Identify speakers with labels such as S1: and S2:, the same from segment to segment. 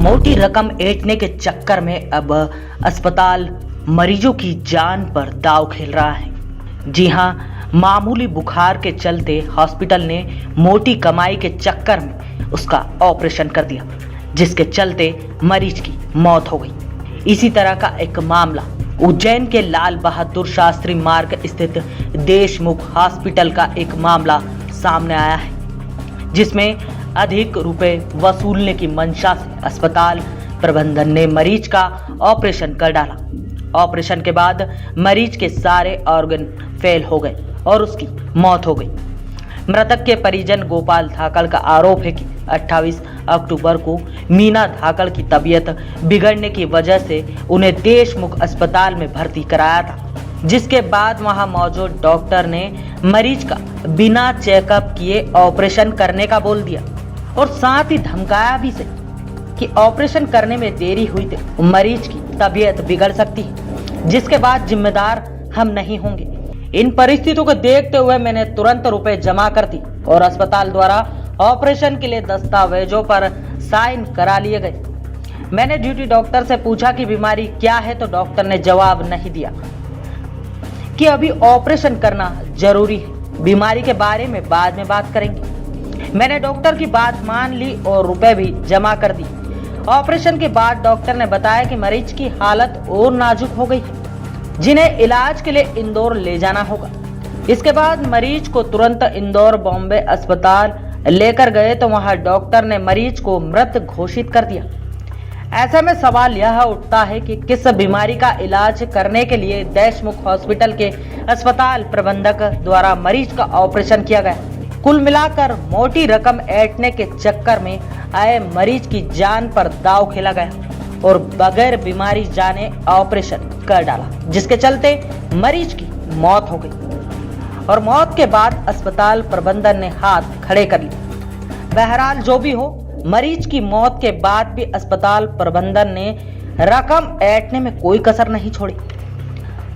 S1: मोटी रकम ऐंठने के चक्कर में अब अस्पताल मरीजों की जान पर दांव खेल रहा है। जी हां, मामूली बुखार के चलते हॉस्पिटल ने मोटी कमाई के चक्कर में उसका ऑपरेशन कर दिया, जिसके चलते मरीज की मौत हो गई। इसी तरह का एक मामला उज्जैन के लाल बहादुर शास्त्री मार्ग स्थित देशमुख हॉस्पिटल का एक मामला सामने आया है, जिसमें अधिक रुपए वसूलने की मंशा से अस्पताल प्रबंधन ने मरीज का ऑपरेशन कर डाला। ऑपरेशन के बाद मरीज के सारे ऑर्गन फेल हो गए और उसकी मौत हो गई। मृतक के परिजन गोपाल धाकड़ का आरोप है कि 28 अक्टूबर को मीना धाकड़ की तबीयत बिगड़ने की वजह से उन्हें देशमुख अस्पताल में भर्ती कराया था, जिसके बाद वहां मौजूद डॉक्टर ने मरीज का बिना चेकअप किए ऑपरेशन करने का बोल दिया और साथ ही धमकाया भी से कि ऑपरेशन करने में देरी हुई तो मरीज की तबीयत बिगड़ सकती है, जिसके बाद जिम्मेदार हम नहीं होंगे। इन परिस्थितियों को देखते हुए मैंने तुरंत रुपए जमा कर दी और अस्पताल द्वारा ऑपरेशन के लिए दस्तावेजों पर साइन करा लिए गए। मैंने ड्यूटी डॉक्टर से पूछा कि बीमारी क्या है, तो डॉक्टर ने जवाब नहीं दिया कि अभी ऑपरेशन करना जरूरी है, बीमारी के बारे में बाद में बात करेंगे। मैंने डॉक्टर की बात मान ली और रुपए भी जमा कर दी। ऑपरेशन के बाद डॉक्टर ने बताया कि मरीज की हालत और नाजुक हो गई, जिन्हें इलाज के लिए इंदौर ले जाना होगा। इसके बाद मरीज को तुरंत इंदौर बॉम्बे अस्पताल लेकर गए तो वहां डॉक्टर ने मरीज को मृत घोषित कर दिया। ऐसे में सवाल यह उठता है कि किस बीमारी का इलाज करने के लिए देशमुख हॉस्पिटल के अस्पताल प्रबंधक द्वारा मरीज का ऑपरेशन किया गया। कुल मिलाकर मोटी रकम ऐंठने के चक्कर में आए मरीज की जान पर दांव खेला गया और बगैर बीमारी जाने ऑपरेशन कर डाला, जिसके चलते मरीज की मौत हो गई और मौत के बाद अस्पताल प्रबंधन ने हाथ खड़े कर लिए। बहरहाल जो भी हो, मरीज की मौत के बाद भी अस्पताल प्रबंधन ने रकम ऐंठने में कोई कसर नहीं छोड़ी।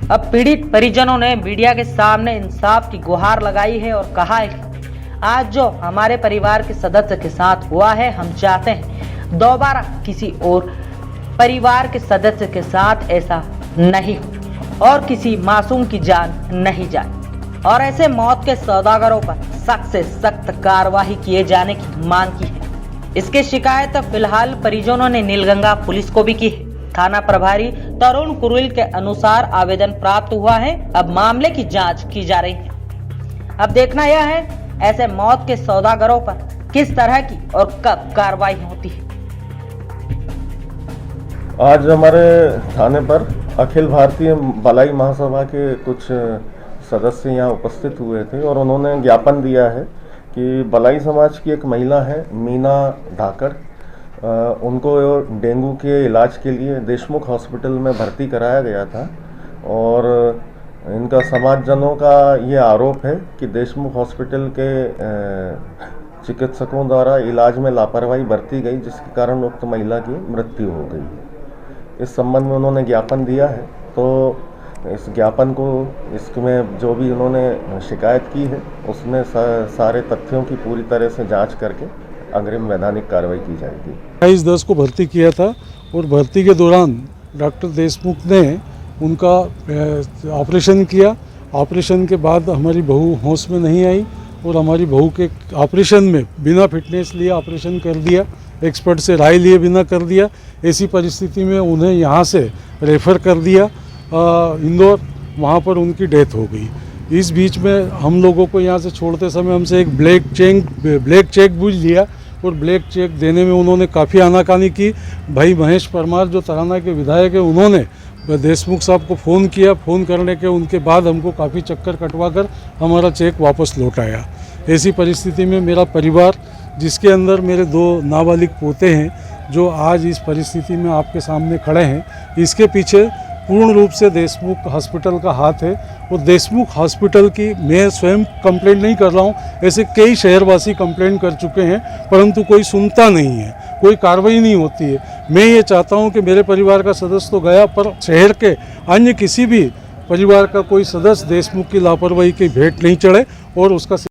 S1: अब पीड़ित परिजनों ने मीडिया के सामने इंसाफ की गुहार लगाई है और कहा है कि आज जो हमारे परिवार के सदस्य के साथ हुआ है, हम चाहते हैं दोबारा किसी और परिवार के सदस्य के साथ ऐसा नहीं हो और किसी मासूम की जान नहीं जाए और ऐसे मौत के सौदागरों पर सख्त से सख्त कार्रवाई किए जाने की मांग की है। इसकी शिकायत फिलहाल परिजनों ने नीलगंगा पुलिस को भी की है। थाना प्रभारी तरुण कुरुल के अनुसार आवेदन प्राप्त हुआ है। अब मामले की जांच की जा रही है। अब देखना यह है ऐसे मौत के सौदागरों पर किस तरह की और कब कार्रवाई होती है।
S2: आज हमारे थाने पर अखिल भारतीय भलाई महासभा के कुछ सदस्य यहाँ उपस्थित हुए थे और उन्होंने ज्ञापन दिया है कि भलाई समाज की एक महिला है मीना धाकड़, उनको डेंगू के इलाज के लिए देशमुख हॉस्पिटल में भर्ती कराया गया था और इनका समाजजनों का ये आरोप है कि देशमुख हॉस्पिटल के चिकित्सकों द्वारा इलाज में लापरवाही बरती गई, जिसके कारण उक्त महिला की मृत्यु हो गई। इस संबंध में उन्होंने ज्ञापन दिया है, तो इस ज्ञापन को इसमें जो भी उन्होंने शिकायत की है उसमें सारे तथ्यों की पूरी तरह से जांच करके अग्रिम वैधानिक कार्रवाई की जाएगी।
S3: 22/10 को भर्ती किया था और भर्ती के दौरान डॉक्टर देशमुख ने उनका ऑपरेशन किया। ऑपरेशन के बाद हमारी बहू होश में नहीं आई और हमारी बहू के ऑपरेशन में बिना फिटनेस लिए ऑपरेशन कर दिया, एक्सपर्ट से राय लिए बिना कर दिया। ऐसी परिस्थिति में उन्हें यहाँ से रेफ़र कर दिया इंदौर, वहाँ पर उनकी डेथ हो गई। इस बीच में हम लोगों को यहाँ से छोड़ते समय हमसे एक ब्लैक चेक पूछ लिया और ब्लैक चेक देने में उन्होंने काफ़ी आनाकानी की। भाई महेश परमार जो तराना के विधायक है, उन्होंने देशमुख साहब को फ़ोन किया। फ़ोन करने के उनके बाद हमको काफ़ी चक्कर कटवा कर हमारा चेक वापस लौटाया। ऐसी परिस्थिति में मेरा परिवार, जिसके अंदर मेरे 2 नाबालिग पोते हैं, जो आज इस परिस्थिति में आपके सामने खड़े हैं, इसके पीछे पूर्ण रूप से देशमुख हॉस्पिटल का हाथ है। और देशमुख हॉस्पिटल की मैं स्वयं कंप्लेंट नहीं कर रहा हूँ, ऐसे कई शहरवासी कंप्लेंट कर चुके हैं, परंतु कोई सुनता नहीं है, कोई कार्रवाई नहीं होती है। मैं ये चाहता हूँ कि मेरे परिवार का सदस्य तो गया, पर शहर के अन्य किसी भी परिवार का कोई सदस्य देशमुख की लापरवाही की भेंट नहीं चढ़े और उसका